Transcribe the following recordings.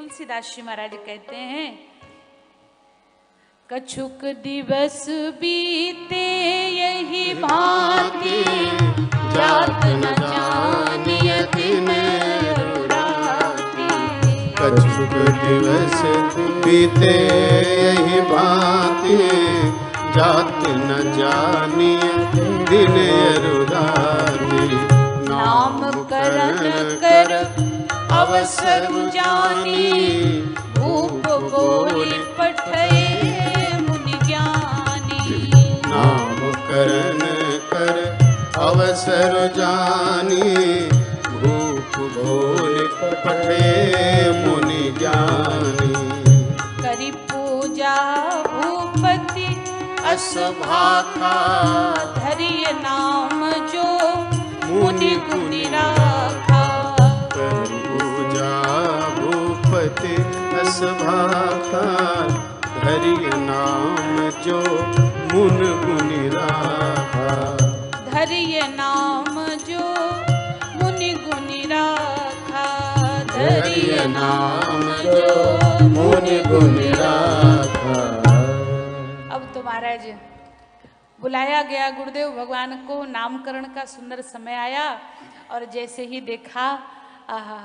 तुलसीदास जी महाराज कहते हैं, कछुक दिवस बीते यही भांति, जात न जानिय दिन राति। कछुक दिवस बीते यही भांति, जात न जानिय दिन राति। नाम करण कर अवसर जानी, भूप बोली पठे मुनि ज्ञानी। नाम करण कर अवसर जानी, भूप बोली पठे मुनि ज्ञानी। करी पूजा भूपति असभाखा, धरिय नाम जो मुनि गुनि राखा। पूजा भूपति असभाखा, धरिय नाम जो मुन गुनि राखा। धरिय नाम जो मुनि गुनि राखा। धरिय नाम जो मुनि गुनि राखा। अब तो महाराज बुलाया गया गुरुदेव भगवान को, नामकरण का सुंदर समय आया और जैसे ही देखा, आहा,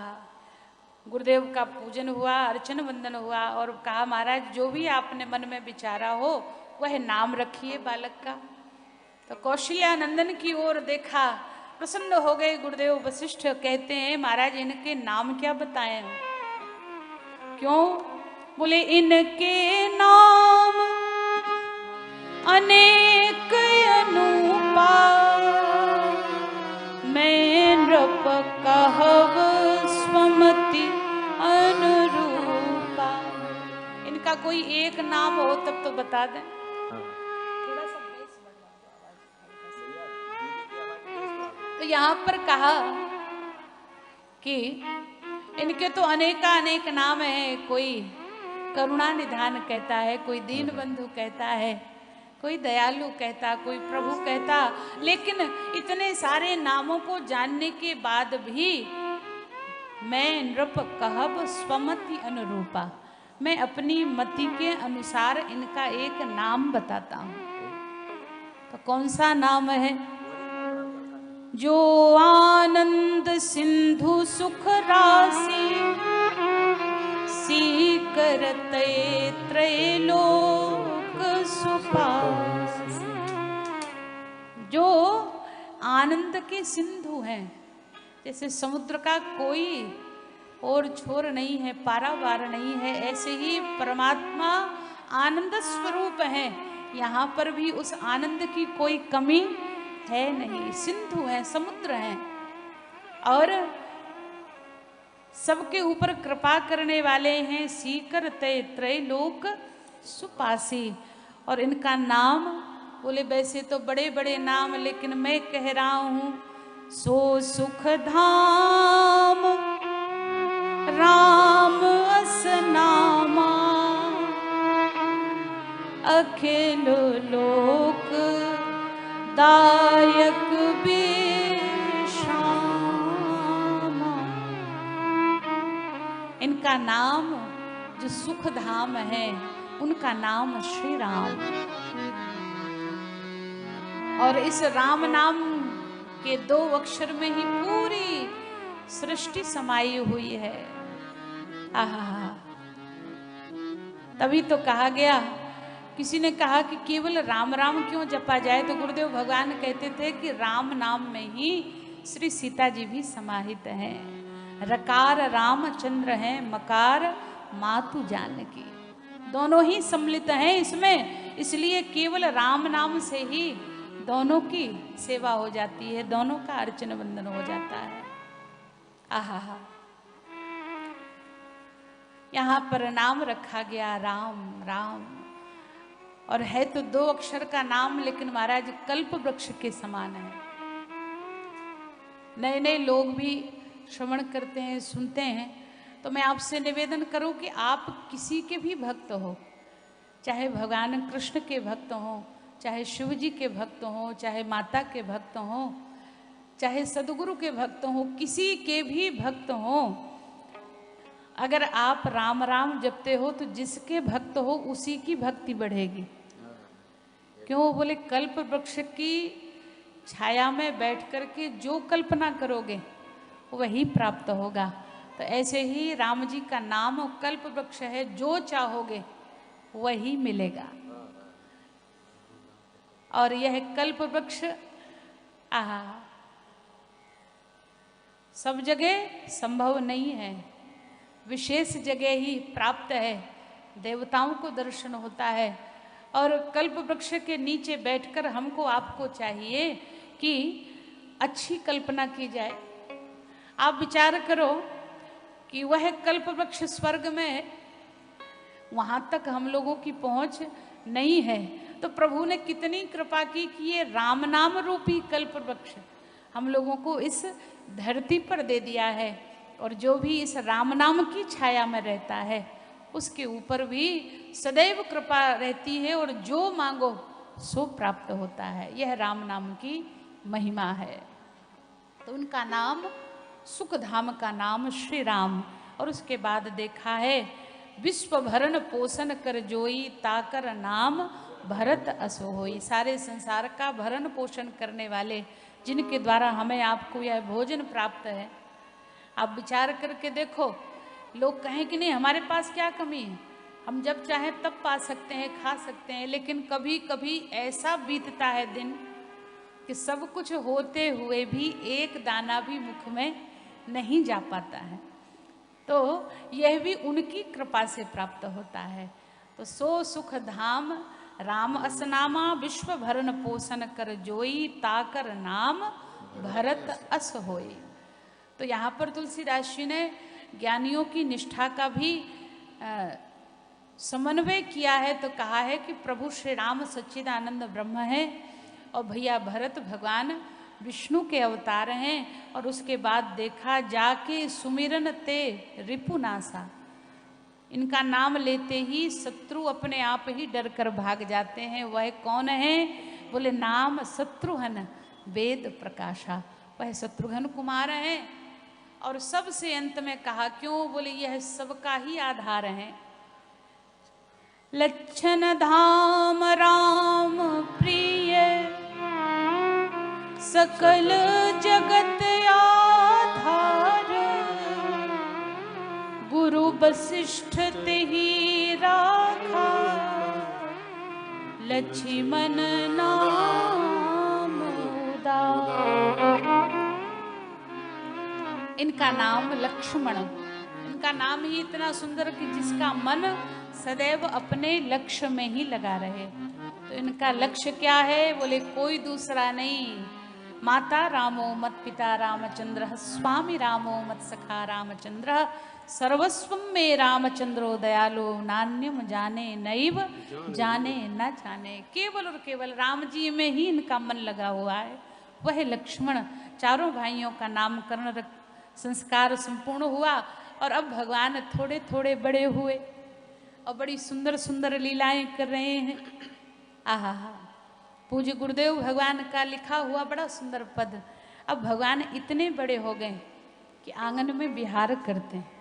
गुरुदेव का पूजन हुआ, अर्चन वंदन हुआ और कहा महाराज जो भी आपने मन में विचारा हो वह नाम रखिए बालक का। तो कौशल्यानंदन की ओर देखा, प्रसन्न हो गए गुरुदेव वशिष्ठ। कहते हैं महाराज इनके नाम क्या बताएं? क्यों? बोले इनके नाम अनेक अनुपा, मैं नृप कहव स्वमति अनुरूपा। इनका कोई एक नाम हो तब तो बता दें। थोड़ा सा बेस बढ़ा दो। तो यहाँ पर कहा कि इनके तो अनेक नाम है। कोई करुणा निधान कहता है, कोई दीन बंधु कहता है, कोई दयालु कहता, कोई प्रभु कहता। लेकिन इतने सारे नामों को जानने के बाद भी मैं नृप कहब स्वमति अनुरूपा, मैं अपनी मति के अनुसार इनका एक नाम बताता हूं। तो कौन सा नाम है? जो आनंद सिंधु सुख राशि, सीकरते त्रैलोक सुपास। जो आनंद के सिंधु हैं, जैसे समुद्र का कोई और छोर नहीं है, पारावार नहीं है, ऐसे ही परमात्मा आनंद स्वरूप है। यहाँ पर भी उस आनंद की कोई कमी है नहीं। सिंधु है, समुद्र है और सबके ऊपर कृपा करने वाले हैं। सीकर तय त्रैलोक सुपासी। और इनका नाम बोले वैसे तो बड़े बड़े नाम, लेकिन मैं कह रहा हूं सो सुख धाम राम अस नामा, अखिल लोक दायक विश्राम। इनका नाम जो सुख धाम है, उनका नाम श्री राम। और इस राम नाम के दो अक्षर में ही पूरी सृष्टि समाई हुई है। आहा, तभी तो कहा गया, किसी ने कहा कि केवल राम राम क्यों जपा जाए, तो गुरुदेव भगवान कहते थे कि राम नाम में ही श्री सीता जी भी समाहित हैं। रकार रामचंद्र हैं, मकार मातु जानकी, दोनों ही सम्मिलित हैं इसमें। इसलिए केवल राम नाम से ही दोनों की सेवा हो जाती है, दोनों का अर्चन वंदन हो जाता है। आहा, यहाँ पर नाम रखा गया राम राम, और है तो दो अक्षर का नाम, लेकिन महाराज कल्प वृक्ष के समान है। नए नए लोग भी श्रवण करते हैं, सुनते हैं, तो मैं आपसे निवेदन करूं कि आप किसी के भी भक्त हो, चाहे भगवान कृष्ण के भक्त हों, चाहे शिव जी के भक्त हों, चाहे माता के भक्त हों, चाहे सदगुरु के भक्त हों, किसी के भी भक्त हों, अगर आप राम राम जपते हो तो जिसके भक्त हो उसी की भक्ति बढ़ेगी। क्यों? बोले कल्प वृक्ष की छाया में बैठ कर के जो कल्पना करोगे वही प्राप्त होगा। तो ऐसे ही राम जी का नाम कल्प वृक्ष है, जो चाहोगे वही मिलेगा। और यह कल्प वृक्ष सब जगह संभव नहीं है, विशेष जगह ही प्राप्त है। देवताओं को दर्शन होता है। और कल्प वृक्ष के नीचे बैठकर हमको आपको चाहिए कि अच्छी कल्पना की जाए। आप विचार करो कि वह कल्प वृक्ष स्वर्ग में, वहां तक हम लोगों की पहुंच नहीं है, तो प्रभु ने कितनी कृपा की कि ये राम नाम रूपी कल्प वृक्ष हम लोगों को इस धरती पर दे दिया है। और जो भी इस राम नाम की छाया में रहता है उसके ऊपर भी सदैव कृपा रहती है, और जो मांगो सो प्राप्त होता है। यह राम नाम की महिमा है। तो उनका नाम सुखधाम का नाम श्री राम। और उसके बाद देखा है विश्व भरण पोषण कर जोई ताकर नाम भरत असो होई। सारे संसार का भरण पोषण करने वाले, जिनके द्वारा हमें आपको यह भोजन प्राप्त है। आप विचार करके देखो, लोग कहें कि नहीं हमारे पास क्या कमी है, हम जब चाहें तब पा सकते हैं, खा सकते हैं, लेकिन कभी कभी ऐसा बीतता है दिन कि सब कुछ होते हुए भी एक दाना भी मुख में नहीं जा पाता है। तो यह भी उनकी कृपा से प्राप्त होता है। तो सो सुख धाम राम असनामा विश्व भरण पोषण कर जोई ताकर नाम भरत अस होई। तो यहाँ पर तुलसीदास जी ने ज्ञानियों की निष्ठा का भी समन्वय किया है। तो कहा है कि प्रभु श्री राम सच्चिदानंद ब्रह्म है, और भैया भरत भगवान विष्णु के अवतार हैं। और उसके बाद देखा जाके सुमिरन ते रिपुनासा, इनका नाम लेते ही शत्रु अपने आप ही डर कर भाग जाते हैं। वह कौन है? बोले नाम शत्रुघ्न वेद प्रकाशा, वह शत्रुघ्न कुमार हैं। और सबसे अंत में कहा क्यों? बोले यह सबका ही आधार है। लक्षण धाम राम प्रिय सकल जगत आधार, गुरु वशिष्ठ तेहि राखा लक्ष्मण नाम उदार। इनका नाम लक्ष्मण, इनका नाम ही इतना सुंदर कि जिसका मन सदैव अपने लक्ष्य में ही लगा रहे। तो इनका लक्ष्य क्या है? बोले कोई दूसरा नहीं, माता रामो मत पिता रामचंद्र, स्वामी रामो मत सखा रामचंद्र, सर्वस्वम में रामचंद्रो दयालो, नान्यम जाने नैव जाने न जाने। केवल और केवल राम जी में ही इनका मन लगा हुआ है। वह लक्ष्मण, चारों भाइयों का नामकरण संस्कार संपूर्ण हुआ। और अब भगवान थोड़े थोड़े बड़े हुए और बड़ी सुंदर सुंदर लीलाएं कर रहे हैं। आहा हा, पूज्य गुरुदेव भगवान का लिखा हुआ बड़ा सुंदर पद। अब भगवान इतने बड़े हो गए कि आंगन में विहार करते हैं।